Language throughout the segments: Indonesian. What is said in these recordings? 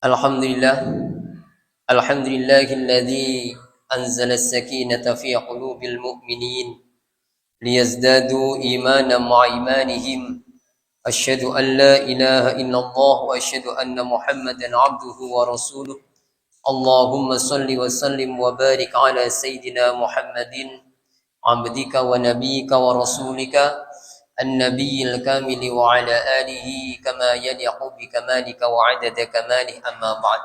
Alhamdulillah, alhamdulillahilladzi anzala as-sakinata fi qulubil mu'minin liyazdadu imanan ma'a imanihim. Asyhadu an la ilaha illallah wa asyhadu anna Muhammadan 'abduhu wa rasuluh. Allahumma salli wa sallim wa barik ala sayyidina Muhammadin 'abdika wa nabiyyika wa rasulika النبي الكامل وعلى آله كما يليق بكمالك وعدد كماله أما بعد.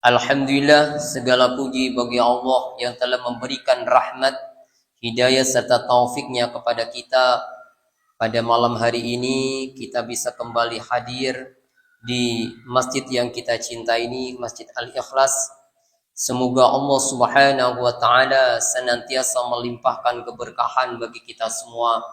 Alhamdulillah, segala puji bagi Allah yang telah memberikan rahmat, hidayah serta taufiknya kepada kita. Pada malam hari ini kita bisa kembali hadir di masjid yang kita cintai ini, Masjid Al-Ikhlas. Semoga Allah Subhanahu wa taala senantiasa melimpahkan keberkahan bagi kita semua.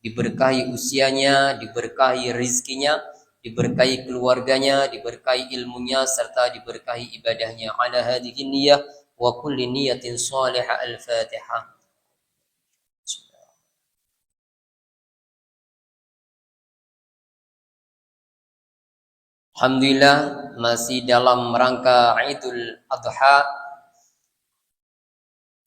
Diberkahi usianya, diberkahi rizkinya, diberkahi keluarganya, diberkahi ilmunya, serta diberkahi ibadahnya. Ala hadhihi niyyah wa kulli niyatin salihah. Al-Fatihah. Alhamdulillah, masih dalam rangka Idul Adha.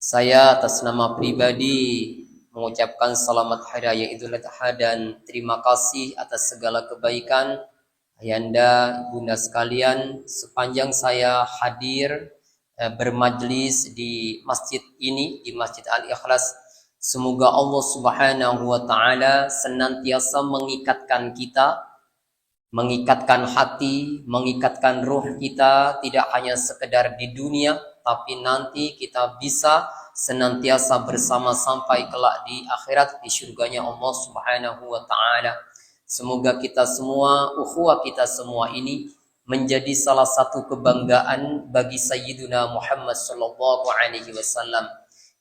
Saya atas nama pribadi mengucapkan selamat hari raya Idul Adha dan terima kasih atas segala kebaikan ayanda bunda sekalian sepanjang saya hadir bermajlis di masjid ini, di Masjid Al-Ikhlas. Semoga Allah Subhanahu wa taala senantiasa mengikatkan kita, mengikatkan hati, mengikatkan ruh kita, tidak hanya sekedar di dunia, tapi nanti kita bisa senantiasa bersama sampai kelak di akhirat, di surganya Allah Subhanahu wa taala. Semoga kita semua, ukhuwah kita semua ini menjadi salah satu kebanggaan bagi Sayyiduna Muhammad sallallahu alaihi wasallam.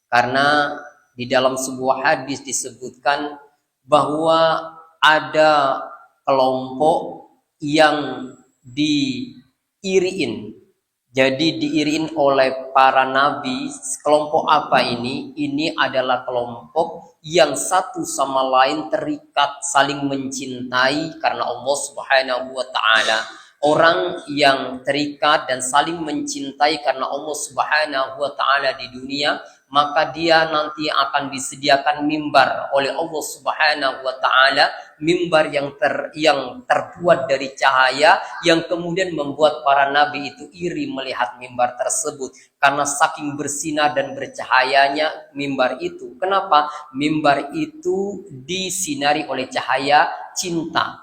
Karena di dalam sebuah hadis disebutkan bahwa ada kelompok yang diiriin. Jadi diiriin oleh para nabi. Kelompok apa ini? Ini adalah kelompok yang satu sama lain terikat, saling mencintai karena Allah Subhanahu wa taala. Orang yang terikat dan saling mencintai karena Allah Subhanahu wa taala di dunia, maka dia nanti akan disediakan mimbar oleh Allah Subhanahu wa taala, mimbar yang terbuat dari cahaya, yang kemudian membuat para nabi itu iri melihat mimbar tersebut karena saking bersinar dan bercahayanya mimbar itu. Kenapa? Mimbar itu disinari oleh cahaya cinta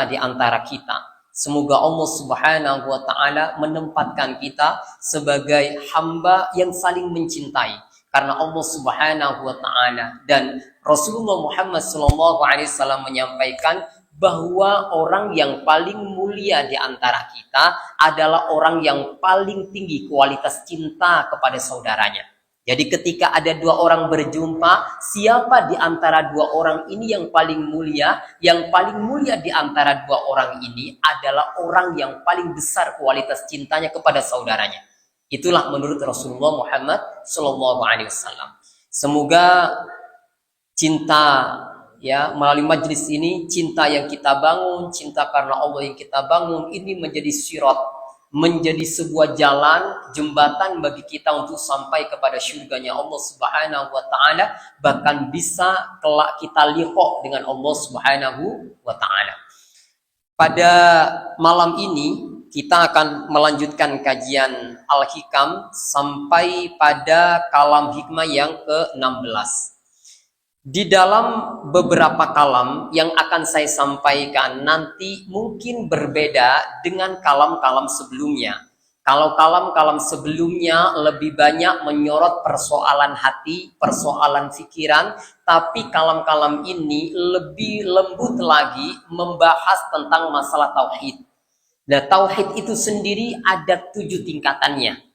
di antara kita. Semoga Allah Subhanahu wa taala menempatkan kita sebagai hamba yang saling mencintai karena Allah Subhanahu wa taala. Dan Rasulullah Muhammad SAW menyampaikan bahwa orang yang paling mulia di antara kita adalah orang yang paling tinggi kualitas cinta kepada saudaranya. Jadi ketika ada dua orang berjumpa, siapa di antara dua orang ini yang paling mulia? Yang paling mulia di antara dua orang ini adalah orang yang paling besar kualitas cintanya kepada saudaranya. Itulah menurut Rasulullah Muhammad SAW. Semoga cinta, ya, melalui majlis ini, cinta yang kita bangun, cinta karena Allah yang kita bangun, ini menjadi sirat, menjadi sebuah jalan, jembatan bagi kita untuk sampai kepada syurganya Allah Subhanahu wa taala, bahkan bisa kelak kita liqa dengan Allah Subhanahu wa taala. Pada malam ini kita akan melanjutkan kajian Al-Hikam sampai pada kalam hikmah yang ke-16. Di dalam beberapa kalam yang akan saya sampaikan nanti mungkin berbeda dengan kalam-kalam sebelumnya. Kalau kalam-kalam sebelumnya lebih banyak menyorot persoalan hati, persoalan pikiran, tapi kalam-kalam ini lebih lembut lagi membahas tentang masalah tauhid. Nah, tauhid itu sendiri ada 7 tingkatannya.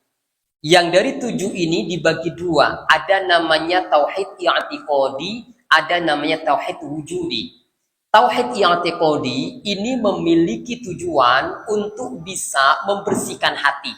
Yang dari 7 ini dibagi 2. Ada namanya tauhid i'tiqadi, ada namanya tauhid wujudi. Tauhid i'tiqadi ini memiliki tujuan untuk bisa membersihkan hati.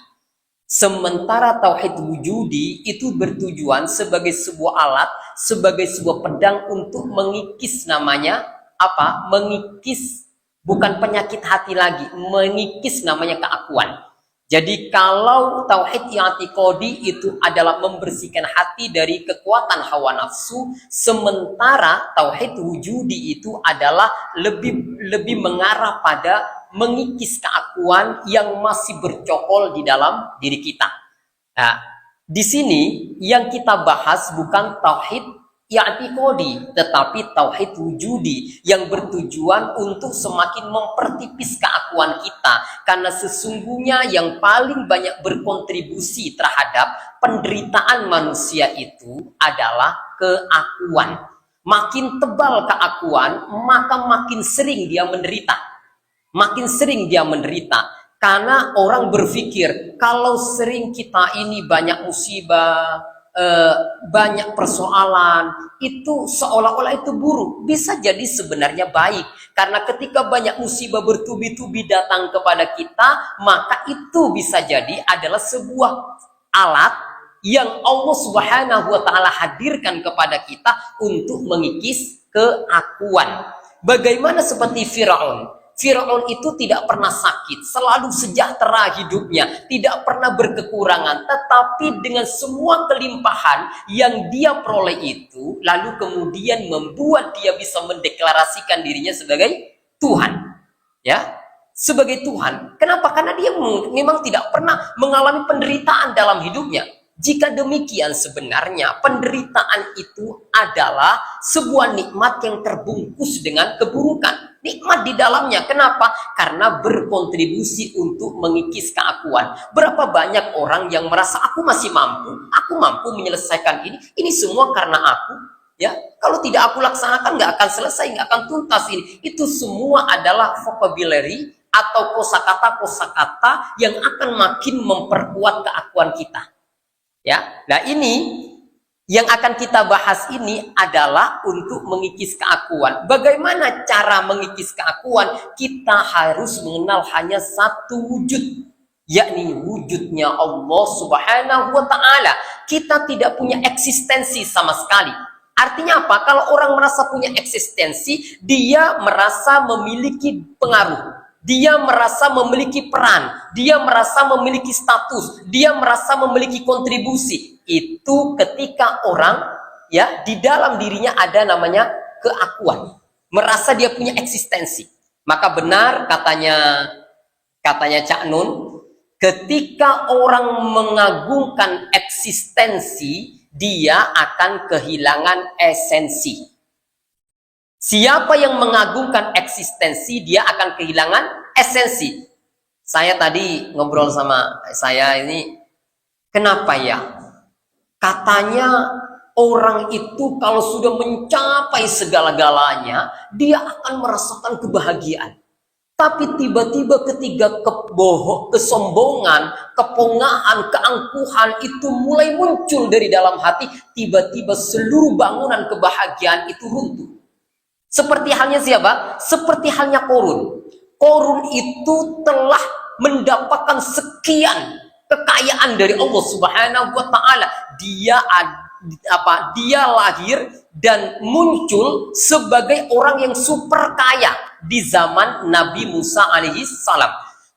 Sementara tauhid wujudi itu bertujuan sebagai sebuah alat, sebagai sebuah pedang untuk mengikis namanya apa? Mengikis bukan penyakit hati lagi, mengikis namanya keakuan. Jadi kalau tauhid i'tiqadi itu adalah membersihkan hati dari kekuatan hawa nafsu, sementara tauhid wujudi itu adalah lebih mengarah pada mengikis keakuan yang masih bercokol di dalam diri kita. Nah, di sini yang kita bahas bukan tauhid i'tiqadi, tetapi tauhid wujudi yang bertujuan untuk semakin mempertipis keakuan kita, karena sesungguhnya yang paling banyak berkontribusi terhadap penderitaan manusia itu adalah keakuan. Makin tebal keakuan, maka makin sering dia menderita. Makin sering dia menderita. Karena orang berpikir, kalau sering kita ini banyak musibah, banyak persoalan, itu seolah-olah itu buruk. Bisa jadi sebenarnya baik, karena ketika banyak musibah bertubi-tubi datang kepada kita, maka itu bisa jadi adalah sebuah alat yang Allah Subhanahu wa Ta'ala hadirkan kepada kita untuk mengikis keakuan. Bagaimana seperti Firaun? Firaun itu tidak pernah sakit, selalu sejahtera hidupnya, tidak pernah berkekurangan, tetapi dengan semua kelimpahan yang dia peroleh itu, lalu kemudian membuat dia bisa mendeklarasikan dirinya sebagai Tuhan. Ya, sebagai Tuhan. Kenapa? Karena dia memang tidak pernah mengalami penderitaan dalam hidupnya. Jika demikian, sebenarnya penderitaan itu adalah sebuah nikmat yang terbungkus dengan keburukan. Nikmat di dalamnya. Kenapa? Karena berkontribusi untuk mengikis keakuan. Berapa banyak orang yang merasa aku masih mampu, aku mampu menyelesaikan ini semua karena aku. Ya, kalau tidak aku laksanakan nggak akan selesai, nggak akan tuntas ini. Itu semua adalah vocabulary atau kosakata-kosakata yang akan makin memperkuat keakuan kita. Ya, nah ini yang akan kita bahas ini adalah untuk mengikis keakuan. Bagaimana cara mengikis keakuan? Kita harus mengenal hanya satu wujud, yakni wujudnya Allah Subhanahu wa Ta'ala. Kita tidak punya eksistensi sama sekali. Artinya apa? Kalau orang merasa punya eksistensi, dia merasa memiliki pengaruh. Dia merasa memiliki peran, dia merasa memiliki status, dia merasa memiliki kontribusi. Itu ketika orang ya di dalam dirinya ada namanya keakuan, merasa dia punya eksistensi. Maka benar katanya Cak Nun, ketika orang mengagungkan eksistensi, dia akan kehilangan esensi. Siapa yang mengagungkan eksistensi, dia akan kehilangan esensi. Saya tadi ngobrol sama saya ini, kenapa ya? Katanya orang itu kalau sudah mencapai segala-galanya, dia akan merasakan kebahagiaan. Tapi tiba-tiba ketika kesombongan, kepongahan, keangkuhan itu mulai muncul dari dalam hati, tiba-tiba seluruh bangunan kebahagiaan itu runtuh. Seperti halnya siapa? Seperti halnya Korun. Korun itu telah mendapatkan sekian kekayaan dari Allah Subhanahu wa Ta'ala. Dia lahir dan muncul sebagai orang yang super kaya di zaman Nabi Musa alaihi salam.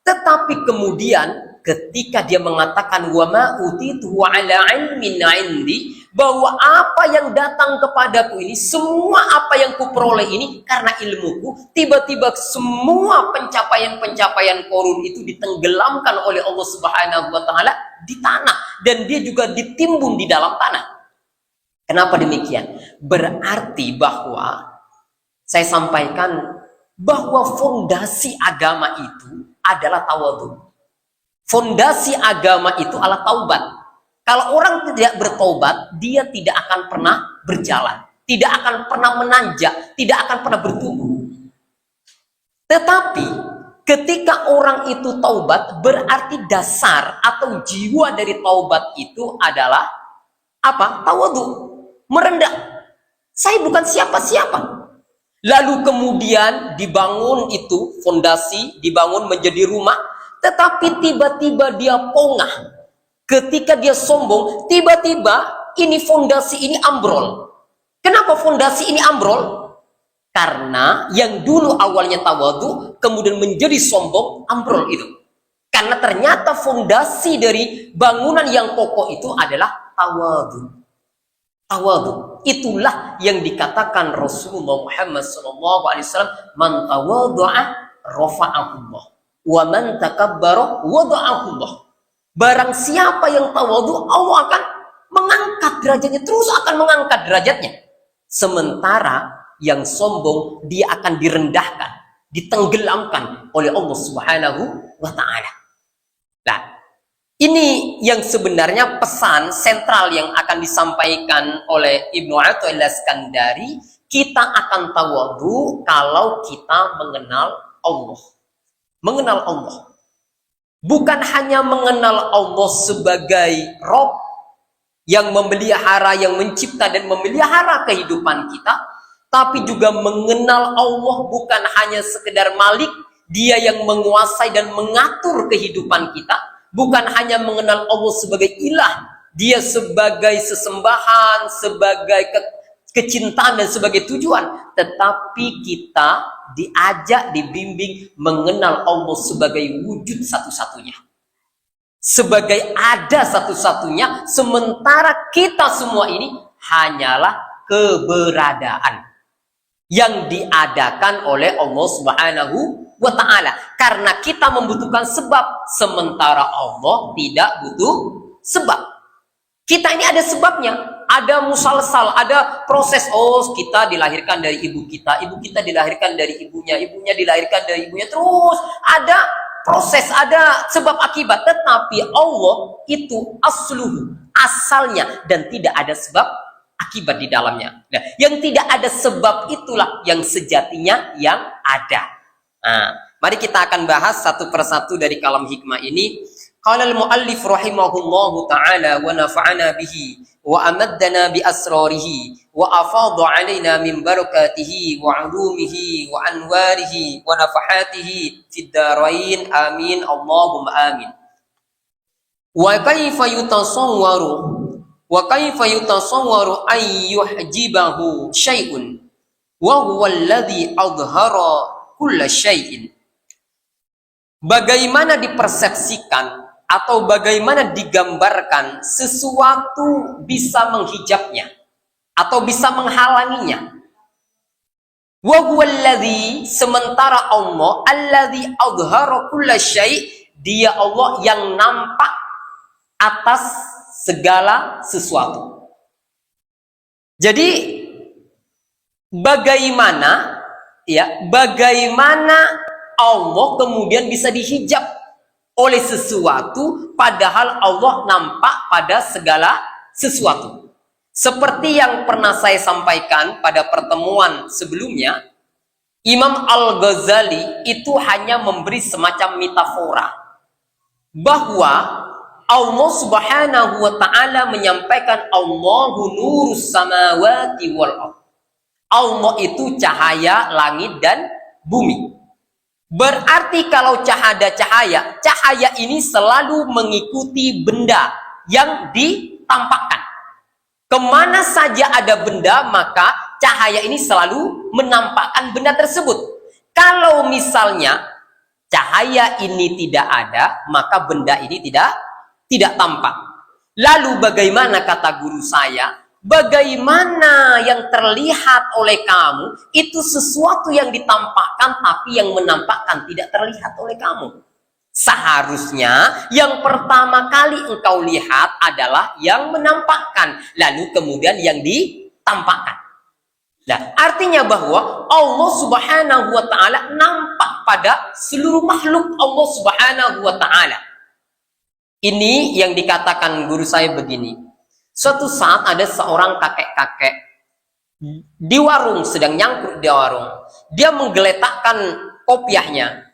Tetapi kemudian ketika dia mengatakan wa ma utitu ala ilmin indi, bahwa apa yang datang kepadaku ini, semua apa yang kuperoleh ini karena ilmuku, tiba-tiba semua pencapaian-pencapaian Korun itu ditenggelamkan oleh Allah Subhanahu wa Ta'ala di tanah, dan dia juga ditimbun di dalam tanah. Kenapa demikian? Berarti bahwa saya sampaikan bahwa fondasi agama itu adalah tawadhu. Fondasi agama itu adalah taubat. Kalau orang tidak bertobat, dia tidak akan pernah berjalan, tidak akan pernah menanjak, tidak akan pernah bertumbuh. Tetapi ketika orang itu taubat, berarti dasar atau jiwa dari taubat itu adalah apa? Tawadhu, merendah. Saya bukan siapa-siapa. Lalu kemudian dibangun itu fondasi, dibangun menjadi rumah, tetapi tiba-tiba dia pongah. Ketika dia sombong, tiba-tiba ini fondasi ini ambrol. Kenapa fondasi ini ambrol? Karena yang dulu awalnya tawadhu kemudian menjadi sombong, ambrol itu. Karena ternyata fondasi dari bangunan yang kokoh itu adalah tawadu. Tawadu. Itulah yang dikatakan Rasulullah Muhammad SAW, man tawadu'a rafa'ahullah, wa man takabbara wada'ahullah. Barang siapa yang tawadu, Allah akan mengangkat derajatnya, terus akan mengangkat derajatnya. Sementara yang sombong, dia akan direndahkan, ditenggelamkan oleh Allah Subhanahu wa Ta'ala. Nah, ini yang sebenarnya pesan sentral yang akan disampaikan oleh Ibnu Athaillah Iskandari. Kita akan tawadu kalau kita mengenal Allah. Mengenal Allah. Bukan hanya mengenal Allah sebagai Rabb yang memelihara, yang mencipta dan memelihara kehidupan kita, tapi juga mengenal Allah bukan hanya sekedar Malik, dia yang menguasai dan mengatur kehidupan kita, bukan hanya mengenal Allah sebagai ilah, dia sebagai sesembahan, sebagai kecintaan dan sebagai tujuan, tetapi kita diajak, dibimbing mengenal Allah sebagai wujud satu-satunya, sebagai ada satu-satunya, sementara kita semua ini hanyalah keberadaan yang diadakan oleh Allah Subhanahu wa Ta'ala. Karena kita membutuhkan sebab, sementara Allah tidak butuh sebab. Kita ini ada sebabnya, ada musalsal, ada proses. Oh, kita dilahirkan dari ibu kita dilahirkan dari ibunya dilahirkan dari ibunya, terus ada proses, ada sebab akibat. Tetapi Allah itu asluhu, asalnya, dan tidak ada sebab akibat di dalamnya. Nah, yang tidak ada sebab itulah yang sejatinya yang ada. Nah, mari kita akan bahas satu persatu dari kalam hikmah ini. Qala al-muallif rahimahullahu ta'ala wa nafa'ana bihi wa amaddana bi asrarihi wa afadha alaina min barakatihi wa ulumihi wa anwarihi wa nafahatihi fid darain, amin Allahumma amin. Wa kaifa yutasawwaru an yuhjibahu syai'un wa huwa alladhi adhara kulla syai'in. Bagaimana dipersepsikan atau bagaimana digambarkan sesuatu bisa menghijabnya atau bisa menghalanginya. Wa huwa alladhi, sementara Allah alladhi adhara kulla syai', dia Allah yang nampak atas segala sesuatu. Jadi bagaimana Allah kemudian bisa dihijab oleh sesuatu, padahal Allah nampak pada segala sesuatu. Seperti yang pernah saya sampaikan pada pertemuan sebelumnya, Imam Al-Ghazali itu hanya memberi semacam metafora bahwa Allah Subhanahu wa Ta'ala menyampaikan Allahu nurus samawati wal ardh. Allah itu cahaya langit dan bumi. Berarti kalau cahaya ini selalu mengikuti benda yang ditampakkan. Kemana saja ada benda, maka cahaya ini selalu menampakkan benda tersebut. Kalau misalnya cahaya ini tidak ada, maka benda ini tidak tampak. Lalu bagaimana, kata guru saya, bagaimana yang terlihat oleh kamu itu sesuatu yang ditampakkan, tapi yang menampakkan tidak terlihat oleh kamu. Seharusnya yang pertama kali engkau lihat adalah yang menampakkan, lalu kemudian yang ditampakkan. Nah, artinya bahwa Allah Subhanahu wa Ta'ala nampak pada seluruh makhluk Allah Subhanahu wa Ta'ala. Ini yang dikatakan guru saya begini. Suatu saat ada seorang kakek-kakek di warung, sedang nyangkruk di warung. Dia menggeletakkan kopiahnya.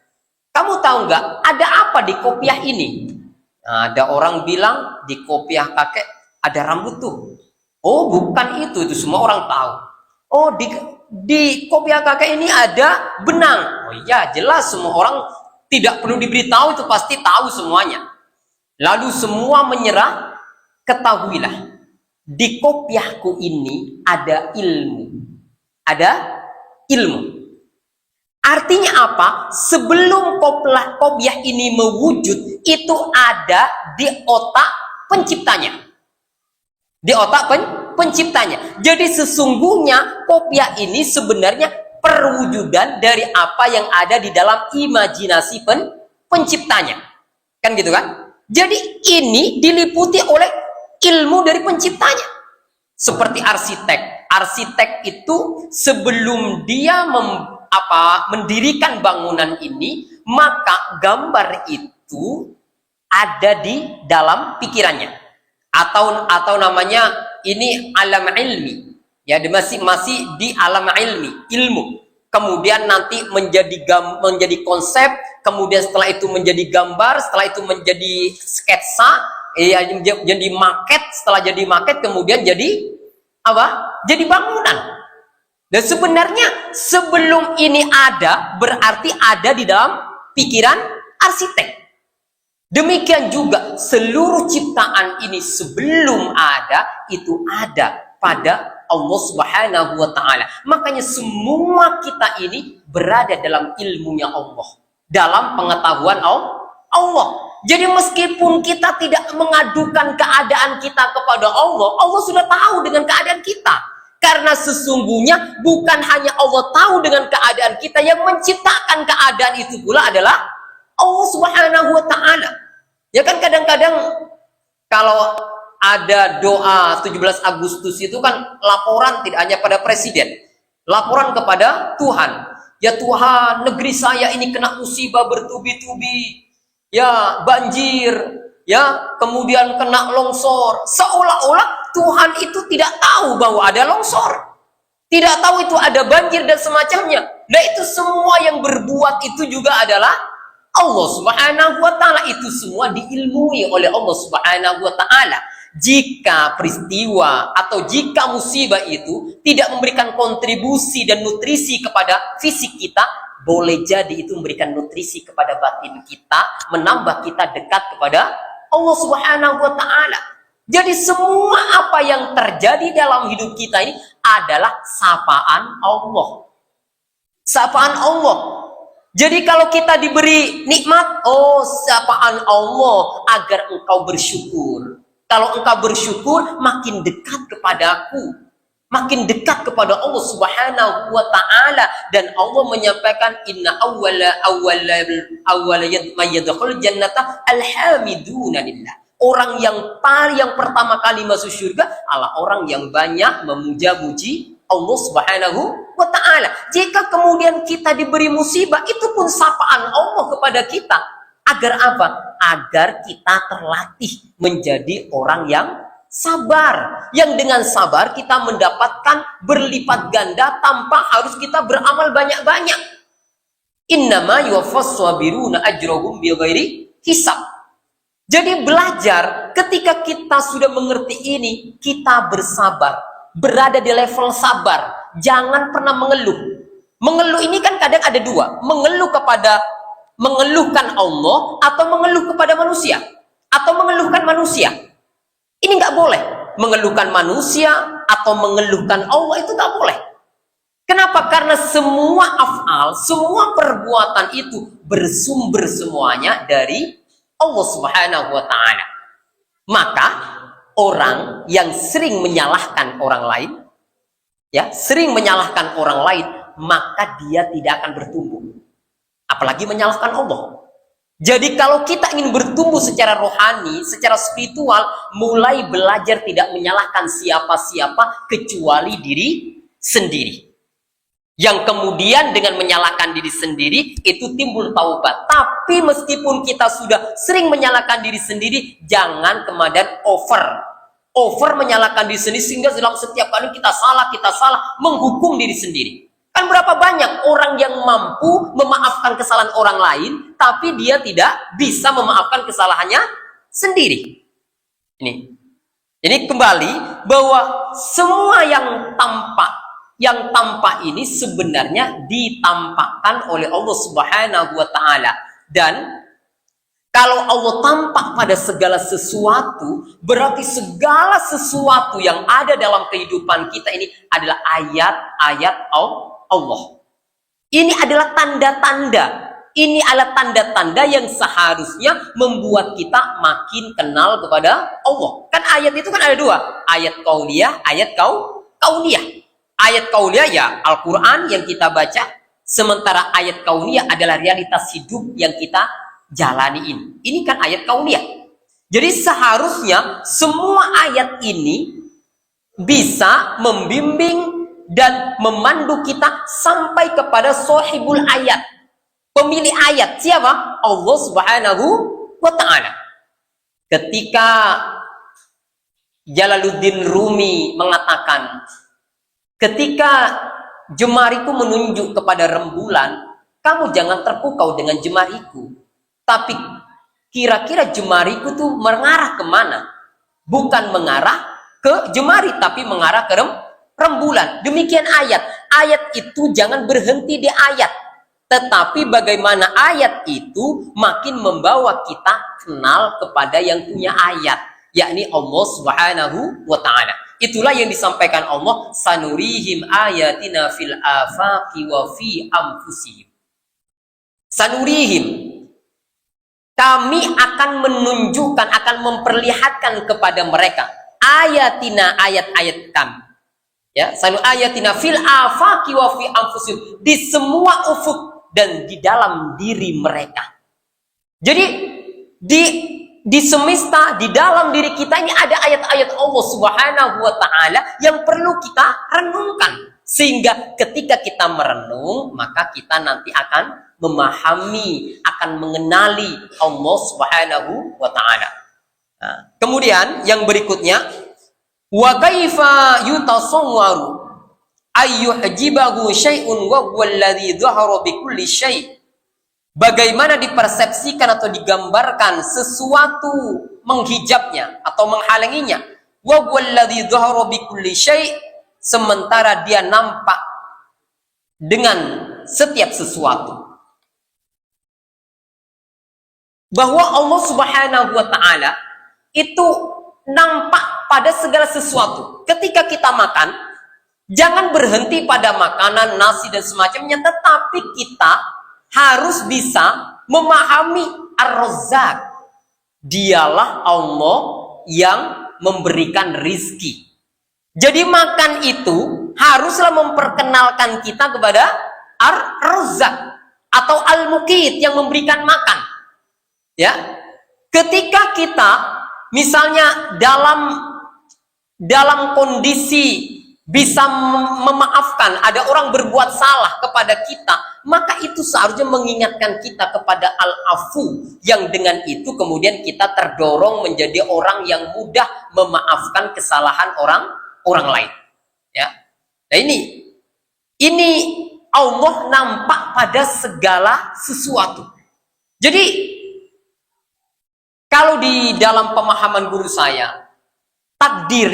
Kamu tahu nggak ada apa di kopiah ini? Nah, ada orang bilang di kopiah kakek ada rambut tuh. Oh, bukan itu semua orang tahu. Oh, di kopiah kakek ini ada benang. Oh iya, jelas semua orang, tidak perlu diberitahu, itu pasti tahu semuanya. Lalu semua menyerah. Ketahuilah, di kopiahku ini ada ilmu. Ada ilmu. Artinya apa? Sebelum qobliyah ini mewujud, itu ada di otak penciptanya. Di otak penciptanya. Jadi sesungguhnya qobliyah ini sebenarnya perwujudan dari apa yang ada di dalam imajinasi penciptanya. Kan gitu kan? Jadi ini diliputi oleh ilmu dari penciptanya. Seperti arsitek. Arsitek itu sebelum dia mendirikan bangunan ini, maka gambar itu ada di dalam pikirannya. Atau namanya ini alam ilmi. Ya, masih di alam ilmu. Kemudian nanti menjadi konsep, kemudian setelah itu menjadi gambar, setelah itu menjadi sketsa, ya jadi maket, setelah jadi maket kemudian jadi apa? Jadi bangunan. Dan sebenarnya sebelum ini ada, berarti ada di dalam pikiran arsitek. Demikian juga seluruh ciptaan ini sebelum ada, itu ada pada Allah Subhanahu wa Ta'ala. Makanya semua kita ini berada dalam ilmunya Allah, dalam pengetahuan Allah. Jadi meskipun kita tidak mengadukan keadaan kita kepada Allah, Allah sudah tahu dengan keadaan kita. Karena sesungguhnya bukan hanya Allah tahu dengan keadaan kita, yang menciptakan keadaan itu pula adalah Allah Subhanahu wa Ta'ala. Ya kan, kadang-kadang kalau ada doa 17 Agustus itu kan laporan tidak hanya pada presiden, laporan kepada Tuhan. Ya Tuhan, negeri saya ini kena musibah bertubi-tubi. Ya, banjir, ya, kemudian kena longsor. Seolah-olah Tuhan itu tidak tahu bahwa ada longsor, tidak tahu itu ada banjir dan semacamnya. Nah, itu semua yang berbuat itu juga adalah Allah Subhanahu wa Ta'ala. Itu semua diilmui oleh Allah Subhanahu wa Ta'ala. Jika peristiwa atau jika musibah itu tidak memberikan kontribusi dan nutrisi kepada fisik kita, boleh jadi itu memberikan nutrisi kepada batin kita, menambah kita dekat kepada Allah Subhanahu wa Ta'ala. Jadi semua apa yang terjadi dalam hidup kita ini adalah sapaan Allah. Sapaan Allah. Jadi kalau kita diberi nikmat, oh sapaan Allah agar engkau bersyukur. Kalau engkau bersyukur, makin dekat kepadaku, makin dekat kepada Allah Subhanahu wa Ta'ala. Dan Allah menyampaikan, inna awwala yadkhul jannata alhamiduna lillah. Orang yang pertama kali masuk surga adalah orang yang banyak memuja-muji Allah Subhanahu wa Ta'ala. Jika kemudian kita diberi musibah, itu pun sapaan Allah kepada kita. Agar apa? Agar kita terlatih menjadi orang yang sabar. Yang dengan sabar kita mendapatkan berlipat ganda tanpa harus kita beramal banyak-banyak. Innama yuwaffas sabiruna ajrahum bighairi hisab. Jadi belajar, ketika kita sudah mengerti ini, kita bersabar, berada di level sabar, jangan pernah mengeluh. Mengeluh ini kan kadang ada dua, mengeluhkan Allah atau mengeluh kepada manusia, atau mengeluhkan manusia. Ini nggak boleh, mengeluhkan manusia atau mengeluhkan Allah itu nggak boleh. Kenapa? Karena semua af'al, semua perbuatan itu bersumber semuanya dari Allah Subhanahu wa Ta'ala. Maka orang yang sering menyalahkan orang lain, ya, sering menyalahkan orang lain, maka dia tidak akan bertumbuh. Apalagi menyalahkan Allah. Jadi kalau kita ingin bertumbuh secara rohani, secara spiritual, mulai belajar tidak menyalahkan siapa-siapa kecuali diri sendiri. Yang kemudian dengan menyalahkan diri sendiri itu timbul taubat. Tapi meskipun kita sudah sering menyalahkan diri sendiri, jangan kemudian over menyalahkan diri sendiri sehingga dalam setiap kali kita salah menghukum diri sendiri. Kan berapa banyak orang yang mampu memaafkan kesalahan orang lain, tapi dia tidak bisa memaafkan kesalahannya sendiri. Ini kembali bahwa semua yang tampak ini sebenarnya ditampakkan oleh Allah Subhanahu wa Ta'ala. Dan kalau Allah tampak pada segala sesuatu, berarti segala sesuatu yang ada dalam kehidupan kita ini adalah ayat-ayat Allah. Ini adalah tanda-tanda. Ini adalah tanda-tanda yang seharusnya membuat kita makin kenal kepada Allah. Kan ayat itu kan ada dua. Ayat kauliyah, ayat kauniyah. Ayat kauliyah ya Al-Quran yang kita baca. Sementara ayat kauniyah adalah realitas hidup yang kita jalaniin. Ini kan ayat kauniyah. Jadi seharusnya semua ayat ini bisa membimbing dan memandu kita sampai kepada sahibul ayat. Pemilik ayat siapa? Allah Subhanahu wa ta'ala. Ketika Jalaluddin Rumi mengatakan, ketika jemariku menunjuk kepada rembulan, kamu jangan terpukau dengan jemariku. Tapi kira-kira jemariku tuh mengarah kemana? Bukan mengarah ke jemari, tapi mengarah ke rembulan. Demikian ayat. Ayat itu jangan berhenti di ayat. Tetapi bagaimana ayat itu makin membawa kita kenal kepada yang punya ayat, yakni Allah Subhanahu wa ta'ala. Itulah yang disampaikan Allah, sanurihim ayatina fil afaqi wa fi anfusihim. Sanurihim, kami akan menunjukkan, akan memperlihatkan kepada mereka ayatina, ayat-ayat kami. Ya, sanu ayatina fil afaqi wa fi anfusihim, di semua ufuk dan di dalam diri mereka. Jadi di semesta, di dalam diri kita ini ada ayat-ayat Allah Subhanahu wa ta'ala yang perlu kita renungkan. Sehingga ketika kita merenung, maka kita nanti akan memahami, akan mengenali Allah Subhanahu wa ta'ala. Nah, kemudian yang berikutnya, wa kaifa yutasawwaru ayyuhjibahu syai'un wa huwa alladhi dhahara bi kulli syai'. Bagaimana dipersepsikan atau digambarkan sesuatu menghijabnya atau menghalanginya, wa huwa alladhi dhahara bi kulli syai', sementara dia nampak dengan setiap sesuatu. Bahwa Allah Subhanahu wa ta'ala itu nampak pada segala sesuatu. Ketika kita makan, jangan berhenti pada makanan, nasi, dan semacamnya, tetapi kita harus bisa memahami Ar-Razzaq. Dialah Allah yang memberikan rizki. Jadi makan itu haruslah memperkenalkan kita kepada Ar-Razzaq atau Al-Muqit yang memberikan makan. Ya, ketika kita misalnya dalam kondisi bisa memaafkan, ada orang berbuat salah kepada kita, maka itu seharusnya mengingatkan kita kepada al-afu, yang dengan itu kemudian kita terdorong menjadi orang yang mudah memaafkan kesalahan orang lain. Ya, nah ini Allah nampak pada segala sesuatu. Jadi kalau di dalam pemahaman guru saya, takdir,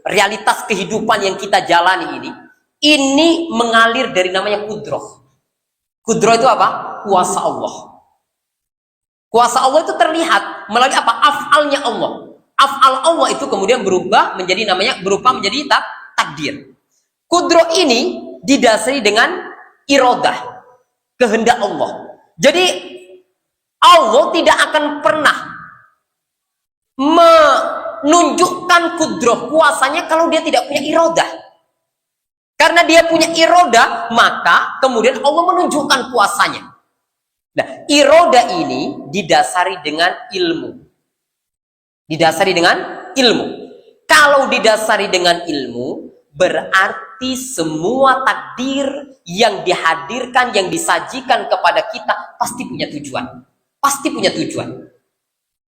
realitas kehidupan yang kita jalani ini mengalir dari namanya kudroh. Kudroh itu apa? Kuasa Allah. Kuasa Allah itu terlihat melalui apa? Af'alnya Allah. Af'al Allah itu kemudian berupa menjadi takdir. Kudroh ini didasari dengan iradah, kehendak Allah. Jadi Allah tidak akan pernah menunjukkan kudroh kuasanya kalau dia tidak punya iradah. Karena dia punya iradah, maka kemudian Allah menunjukkan kuasanya. Nah, iradah ini didasari dengan ilmu. Kalau didasari dengan ilmu, berarti semua takdir yang dihadirkan, yang disajikan kepada kita pasti punya tujuan.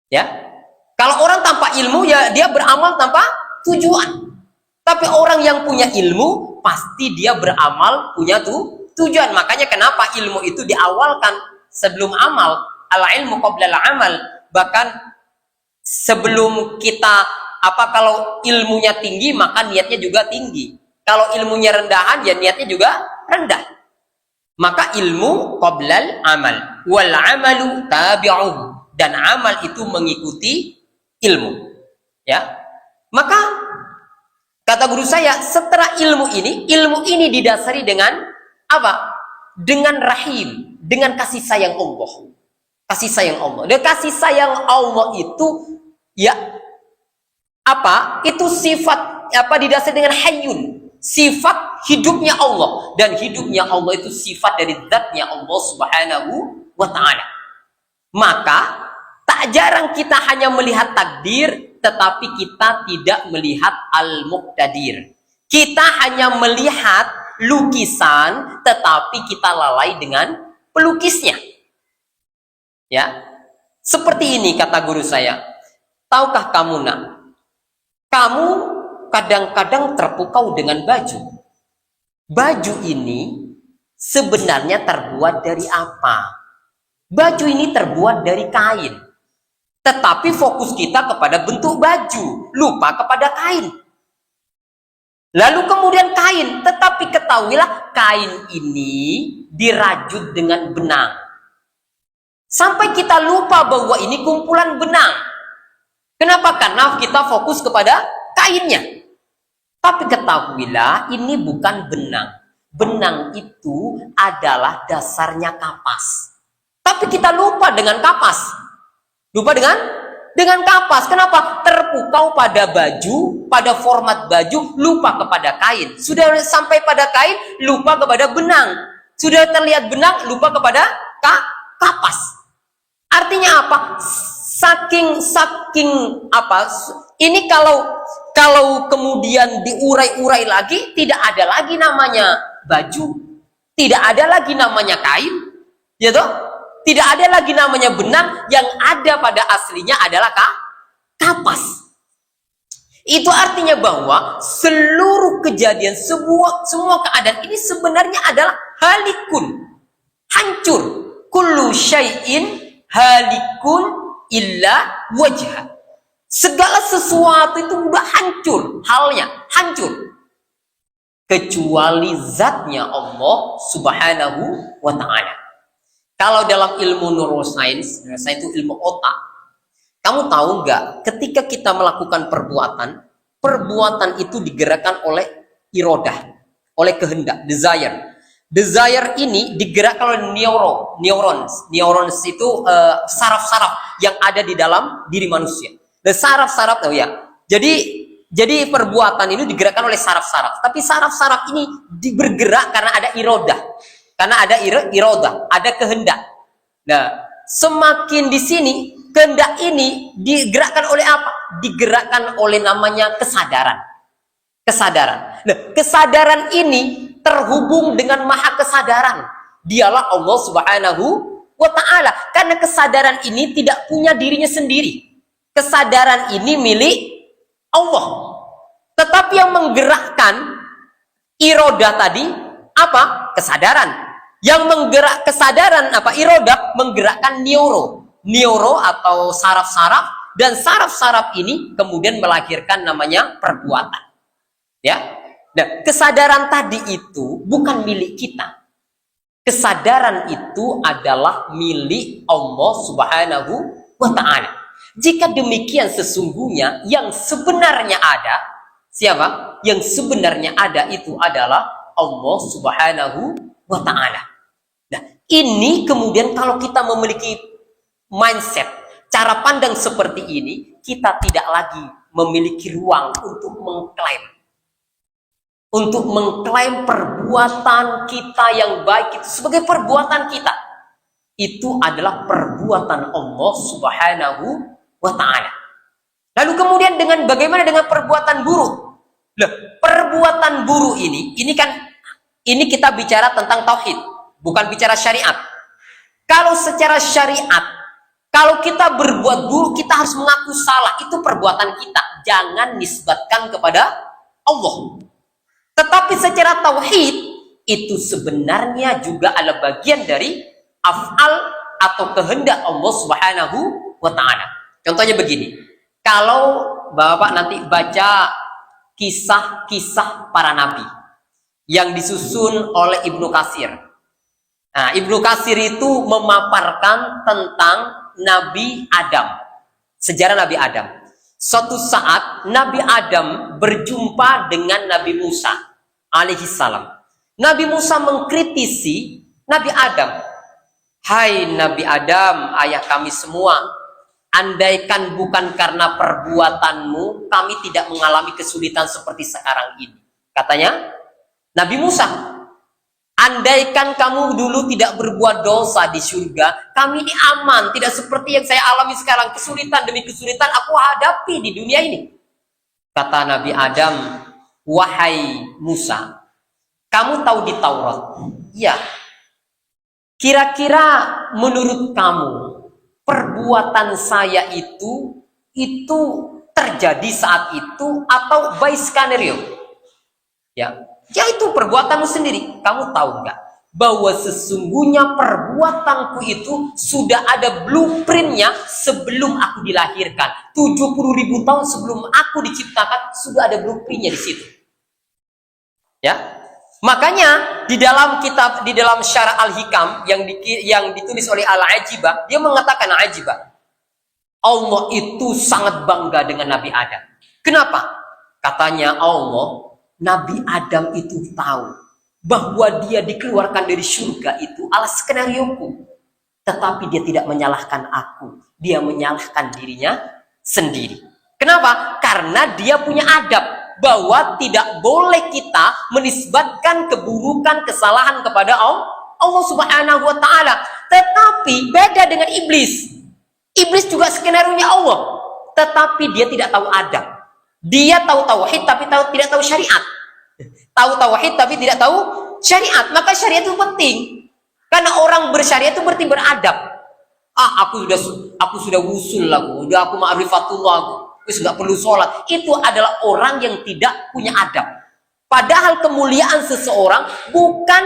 Ya. Kalau orang tanpa ilmu, ya dia beramal tanpa tujuan. Tapi orang yang punya ilmu, pasti dia beramal punya tujuan. Makanya kenapa ilmu itu diawalkan sebelum amal. Al-ilmu qabla al-amal. Bahkan sebelum kita, kalau ilmunya tinggi, maka niatnya juga tinggi. Kalau ilmunya rendahan, ya niatnya juga rendah. Maka ilmu qabla al-amal. Wal amalu tabi'uhu. Dan amal itu mengikuti ilmu. Ya. Maka kata guru saya, setelah ilmu ini didasari dengan Apa? Dengan rahim, dengan kasih sayang Allah. Kasih sayang Allah. Dan kasih sayang Allah itu ya apa? Itu sifat apa didasari dengan hayyun. Sifat hidupnya Allah, dan hidupnya Allah itu sifat dari zatnya Allah Subhanahu wa taala. Maka tak jarang kita hanya melihat takdir, tetapi kita tidak melihat al-muqtadir. Kita hanya melihat lukisan, tetapi kita lalai dengan pelukisnya. Ya, seperti ini kata guru saya. Tahukah kamu nak, kamu kadang-kadang terpukau dengan baju. Baju ini sebenarnya terbuat dari apa? Baju ini terbuat dari kain. Tetapi fokus kita kepada bentuk baju, lupa kepada kain. Lalu kemudian kain, tetapi ketahuilah kain ini dirajut dengan benang. Sampai kita lupa bahwa ini kumpulan benang. Kenapa? Karena kita fokus kepada kainnya. Tapi ketahuilah ini bukan benang. Benang itu adalah dasarnya kapas. Tapi kita lupa dengan kapas. Lupa dengan kapas. Kenapa? Terpukau pada baju, pada format baju, lupa kepada kain. Sudah sampai pada kain, lupa kepada benang. Sudah terlihat benang, lupa kepada kapas. Artinya apa? Saking apa? Ini kalau kemudian diurai-urai lagi, tidak ada lagi namanya baju, tidak ada lagi namanya kain, ya toh? Tidak ada lagi namanya benang, yang ada pada aslinya adalah kapas. Itu artinya bahwa seluruh kejadian, semua keadaan ini sebenarnya adalah halikun, hancur. Kullu syai'in halikun illa wajha. Segala sesuatu itu udah hancur, halnya hancur. Kecuali zatnya Allah Subhanahu wa ta'ala. Kalau dalam ilmu neuroscience, itu ilmu otak, kamu tahu nggak, ketika kita melakukan perbuatan itu digerakkan oleh irodah, oleh kehendak, desire. Desire ini digerakkan oleh neurons itu saraf-saraf yang ada di dalam diri manusia. Dan saraf-saraf tahu ya. Jadi perbuatan ini digerakkan oleh saraf-saraf. Tapi saraf-saraf ini bergerak karena ada irodah. Karena ada irodah, ada kehendak. Nah, semakin di sini kehendak ini digerakkan oleh apa? Digerakkan oleh namanya kesadaran. Kesadaran. Nah, kesadaran ini terhubung dengan maha kesadaran. Dialah Allah Subhanahu wa ta'ala. Karena kesadaran ini tidak punya dirinya sendiri. Kesadaran ini milik Allah. Tetapi yang menggerakkan irodah tadi apa? Kesadaran. Yang menggerak kesadaran apa? Irodah menggerakkan neuro atau saraf-saraf, dan saraf-saraf ini kemudian melahirkan namanya perbuatan. Ya. Nah, kesadaran tadi itu bukan milik kita. Kesadaran itu adalah milik Allah Subhanahu wa ta'ala. Jika demikian, sesungguhnya yang sebenarnya ada, siapa? Yang sebenarnya ada itu adalah Allah Subhanahu wa ta'ala. Nah, ini kemudian kalau kita memiliki mindset, cara pandang seperti ini, kita tidak lagi memiliki ruang untuk mengklaim perbuatan kita yang baik itu sebagai perbuatan kita. Itu adalah perbuatan Allah Subhanahu wa ta'ala. Lalu kemudian bagaimana dengan perbuatan buruk? Loh, perbuatan buruk ini kita bicara tentang tauhid, bukan bicara syariat. Kalau secara syariat, kalau kita berbuat buruk, kita harus mengaku salah. Itu perbuatan kita. Jangan nisbatkan kepada Allah. Tetapi secara tauhid, itu sebenarnya juga adalah bagian dari af'al atau kehendak Allah Subhanahu wa ta'ala. Contohnya begini. Kalau Bapak nanti baca kisah-kisah para nabi yang disusun oleh Ibnu Katsir. Nah, Ibnu Katsir itu memaparkan tentang Nabi Adam, sejarah Nabi Adam. Suatu saat Nabi Adam berjumpa dengan Nabi Musa alaihissalam. Nabi Musa mengkritisi Nabi Adam. Hai Nabi Adam, ayah kami semua, andaikan bukan karena perbuatanmu, kami tidak mengalami kesulitan seperti sekarang ini. Katanya Nabi Musa, andaikan kamu dulu tidak berbuat dosa di surga, kami ini aman, tidak seperti yang saya alami sekarang. Kesulitan demi kesulitan aku hadapi di dunia ini. Kata Nabi Adam, wahai Musa, kamu tahu di Taurat? Ya. Kira-kira menurut kamu, perbuatan saya itu terjadi saat itu atau by skenario? Ya, itu perbuatanmu sendiri. Kamu tahu nggak bahwa sesungguhnya perbuatanku itu sudah ada blueprintnya sebelum aku dilahirkan. 70.000 tahun sebelum aku diciptakan sudah ada blueprintnya di situ. Ya. Makanya di dalam Syarah Al-Hikam yang ditulis oleh Al-Ajibah, dia mengatakan Ajibah, Allah itu sangat bangga dengan Nabi Adam. Kenapa? Katanya Allah, Nabi Adam itu tahu bahwa dia dikeluarkan dari surga itu alas skenarioku. Tetapi dia tidak menyalahkan aku, dia menyalahkan dirinya sendiri. Kenapa? Karena dia punya adab bahwa tidak boleh kita menisbatkan keburukan, kesalahan kepada Allah Subhanahu wa Ta'ala. Tetapi beda dengan iblis. Iblis juga skenario-nya Allah, tetapi dia tidak tahu adab. Dia tahu tauhid tapi tidak tahu syariat. Tahu tauhid tapi tidak tahu syariat. Maka syariat itu penting. Karena orang bersyariat itu berarti beradab. Aku sudah wusul aku, udah aku ma'rifatullah aku. Nggak perlu sholat. Itu adalah orang yang tidak punya adab. Padahal kemuliaan seseorang bukan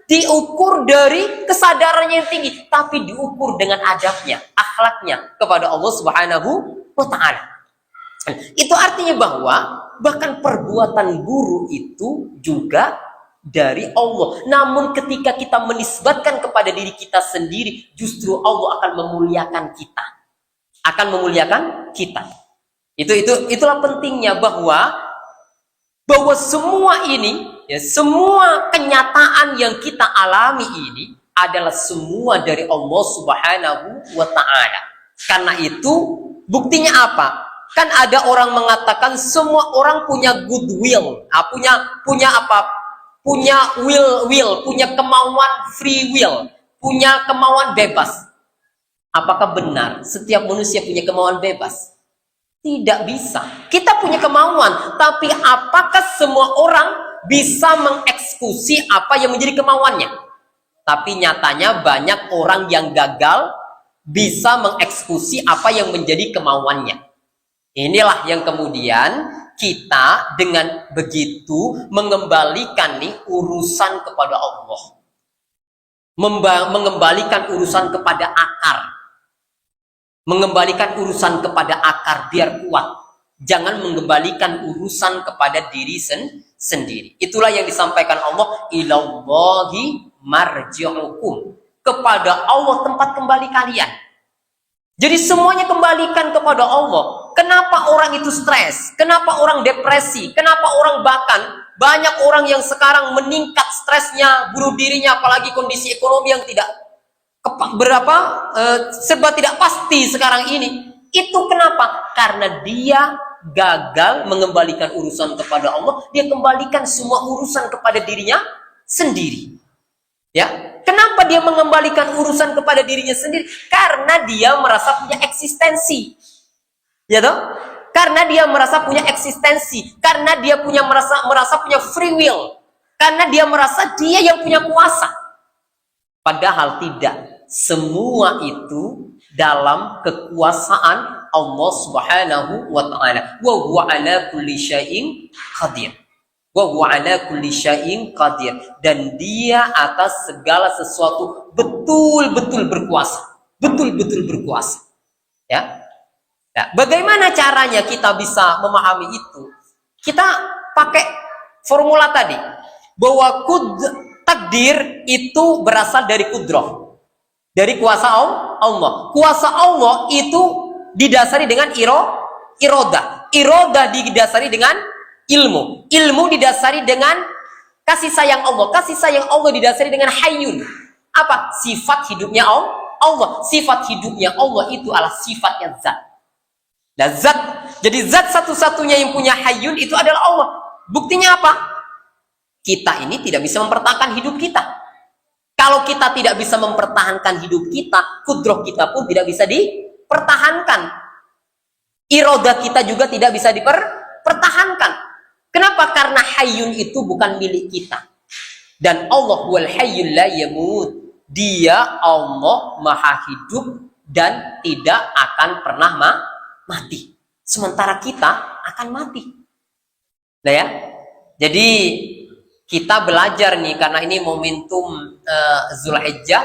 diukur dari kesadarannya yang tinggi, tapi diukur dengan adabnya, akhlaknya kepada Allah Subhanahu wa Ta'ala. Itu artinya bahwa bahkan perbuatan buruk itu juga dari Allah. Namun ketika kita menisbatkan kepada diri kita sendiri, justru Allah akan memuliakan kita. Akan memuliakan kita. Itulah pentingnya bahwa semua ini, ya, semua kenyataan yang kita alami ini adalah semua dari Allah Subhanahu wa Ta'ala. Karena itu buktinya apa? Kan ada orang mengatakan semua orang punya goodwill, punya apa? Punya will, punya kemauan free will, punya kemauan bebas. Apakah benar setiap manusia punya kemauan bebas? Tidak bisa. Kita punya kemauan, tapi apakah semua orang bisa mengeksekusi apa yang menjadi kemauannya? Tapi nyatanya banyak orang yang gagal bisa mengeksekusi apa yang menjadi kemauannya. Inilah yang kemudian kita dengan begitu mengembalikan nih urusan kepada Allah. Mengembalikan urusan kepada akar. Mengembalikan urusan kepada akar biar kuat. Jangan mengembalikan urusan kepada diri sendiri. Itulah yang disampaikan Allah, ilallahi marji'ukum. Kepada Allah tempat kembali kalian. Jadi semuanya kembalikan kepada Allah. Kenapa orang itu stres? Kenapa orang depresi? Kenapa orang bahkan banyak orang yang sekarang meningkat stresnya, bunuh dirinya, apalagi kondisi ekonomi yang serba tidak pasti sekarang ini. Itu kenapa? Karena dia gagal mengembalikan urusan kepada Allah, dia kembalikan semua urusan kepada dirinya sendiri. Ya, kenapa dia mengembalikan urusan kepada dirinya sendiri? Karena dia merasa punya eksistensi. Ya toh? Karena dia merasa punya eksistensi, karena dia merasa punya free will, karena dia merasa dia yang punya kuasa. Padahal tidak. Semua itu dalam kekuasaan Allah Subhanahu wa Ta'ala. Wa huwa ala kulli syai'in qadir. Wa huwa ala kulli syai'in qadir. Dan dia atas segala sesuatu betul-betul berkuasa. Betul-betul berkuasa. Ya. Nah, bagaimana caranya kita bisa memahami itu? Kita pakai formula tadi. Bahwa takdir itu berasal dari kudrah. Dari kuasa Allah. Kuasa Allah itu didasari dengan irodah. Irodah didasari dengan ilmu. Ilmu didasari dengan Kasih sayang Allah didasari dengan hayyun. Apa? Sifat hidupnya Allah. Sifat hidupnya Allah itu adalah sifatnya zat. Nah, zat. Jadi zat satu-satunya yang punya hayyun itu adalah Allah. Buktinya apa? Kita ini tidak bisa mempertahankan hidup kita. Kalau kita tidak bisa mempertahankan hidup kita, kudroh kita pun tidak bisa dipertahankan. Iroda kita juga tidak bisa dipertahankan. Kenapa? Karena hayyun itu bukan milik kita. Dan Allah wal hayyul la yamut. Dia Allah maha hidup dan tidak akan pernah mati. Sementara kita akan mati. Nah ya. Jadi kita belajar nih, karena ini momentum Zulhijjah.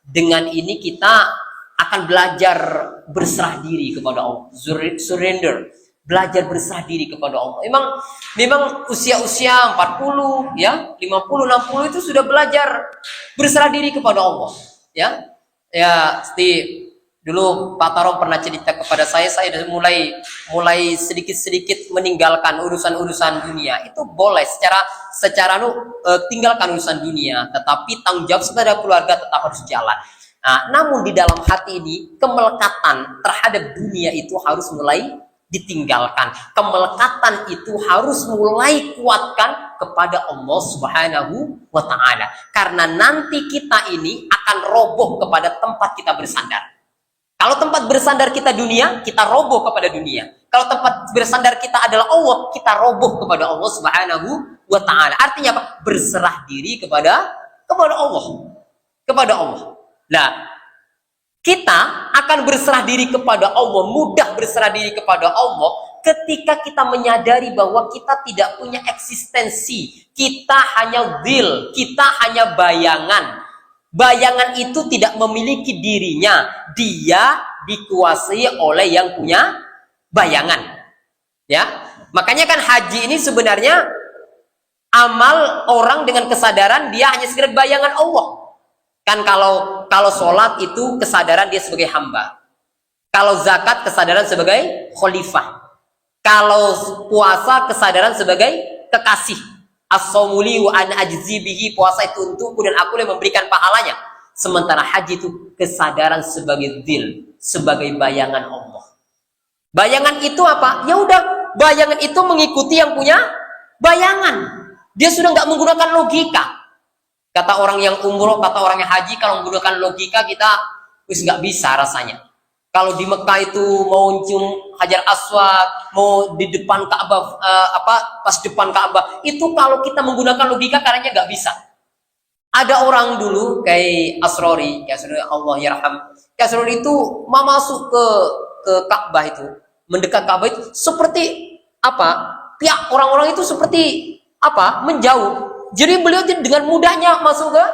Dengan ini kita akan belajar berserah diri kepada Allah. Surrender. Belajar berserah diri kepada Allah. Memang usia-usia 40, ya, 50, 60 itu sudah belajar berserah diri kepada Allah, ya. Ya, seperti dulu Pak Tarom pernah cerita kepada saya mulai sedikit-sedikit meninggalkan urusan-urusan dunia. Itu boleh secara tinggalkan urusan dunia, tetapi tanggung jawab terhadap keluarga tetap harus jalan. Nah, namun di dalam hati ini kemelekatan terhadap dunia itu harus mulai ditinggalkan. Kemelekatan itu harus mulai kuatkan kepada Allah Subhanahu wa Ta'ala. Karena nanti kita ini akan roboh kepada tempat kita bersandar. Kalau tempat bersandar kita dunia, kita roboh kepada dunia. Kalau tempat bersandar kita adalah Allah, kita roboh kepada Allah Subhanahu wa Ta'ala. Artinya apa? Berserah diri kepada Allah. Kepada Allah. Nah, kita akan berserah diri kepada Allah, mudah berserah diri kepada Allah ketika kita menyadari bahwa kita tidak punya eksistensi. Kita hanya dhil, kita hanya bayangan. Bayangan itu tidak memiliki dirinya. Dia dikuasai oleh yang punya bayangan. Ya, makanya kan haji ini sebenarnya amal orang dengan kesadaran dia hanya sekedar bayangan Allah. Kan kalau sholat itu kesadaran dia sebagai hamba. Kalau zakat kesadaran sebagai khalifah. Kalau puasa kesadaran sebagai kekasih. As-sawmuli wa an ajzi bihi, puasa itu untukku dan aku yang memberikan pahalanya. Sementara haji itu kesadaran sebagai dhil, sebagai bayangan Allah. Bayangan itu apa? Ya udah, bayangan itu mengikuti yang punya bayangan. Dia sudah nggak menggunakan logika. Kata orang yang umroh, kata orang yang haji, kalau menggunakan logika kita nggak bisa rasanya. Kalau di Mekah itu mau cium Hajar Aswad, mau di depan Ka'bah, pas depan Ka'bah, itu kalau kita menggunakan logika caranya nggak bisa. Ada orang dulu kayak Asrori, ya Allah yarham. Asrori itu mau masuk ke Ka'bah itu, mendekat Ka'bah itu seperti apa? Pihak orang-orang itu seperti apa? Menjauh. Jadi beliau dengan mudahnya masuk ke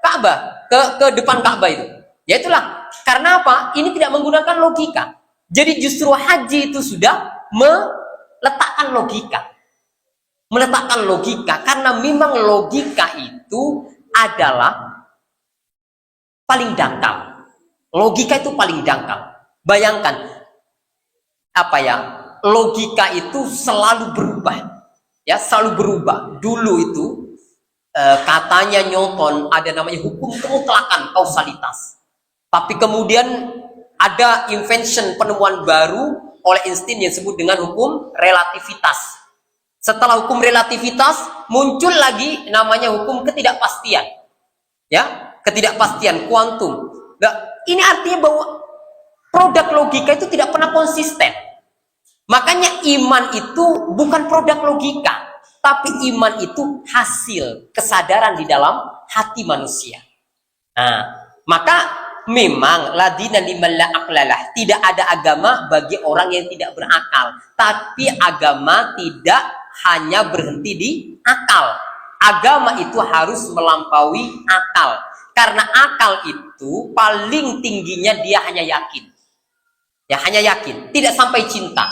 Ka'bah, ke depan Ka'bah itu. Ya itulah. Karena apa? Ini tidak menggunakan logika. Jadi justru haji itu sudah meletakkan logika. Meletakkan logika. Karena memang logika itu adalah paling dangkal. Logika itu paling dangkal. Bayangkan. Apa ya? Logika itu selalu berubah. Ya, selalu berubah. Dulu itu katanya Newton ada namanya hukum kemutlakan kausalitas, tapi kemudian ada invention, penemuan baru oleh Einstein yang disebut dengan hukum relativitas. Setelah hukum relativitas muncul lagi namanya hukum ketidakpastian, ya, ketidakpastian kuantum. Nah, ini artinya bahwa produk logika itu tidak pernah konsisten. Makanya iman itu bukan produk logika, tapi iman itu hasil kesadaran di dalam hati manusia. Nah, maka memang ladina liman la aqlalah, tidak ada agama bagi orang yang tidak berakal. Tapi agama tidak hanya berhenti di akal. Agama itu harus melampaui akal. Karena akal itu paling tingginya dia hanya yakin. Ya, hanya yakin, tidak sampai cinta.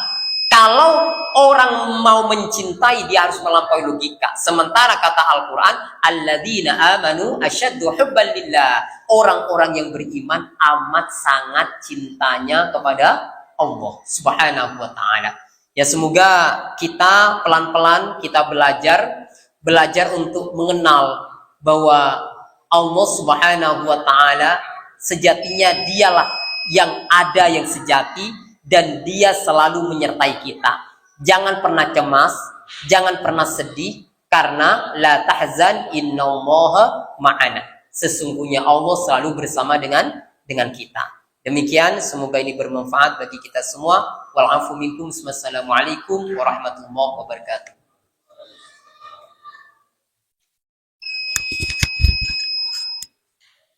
Kalau orang mau mencintai, dia harus melampaui logika. Sementara kata Al-Quran, alladzina amanu asyaddu hubban lillah. Orang-orang yang beriman amat sangat cintanya kepada Allah Subhanahu wa Ta'ala. Ya, semoga kita pelan-pelan kita belajar belajar untuk mengenal bahwa Allah Subhanahu wa taala sejatinya dialah yang ada yang sejati dan dia selalu menyertai kita. Jangan pernah cemas, jangan pernah sedih karena la tahzan innallaha ma'ana. Sesungguhnya Allah selalu bersama dengan kita. Demikian, semoga ini bermanfaat bagi kita semua. Wal afu minkum. Wassalamualaikum warahmatullahi wabarakatuh.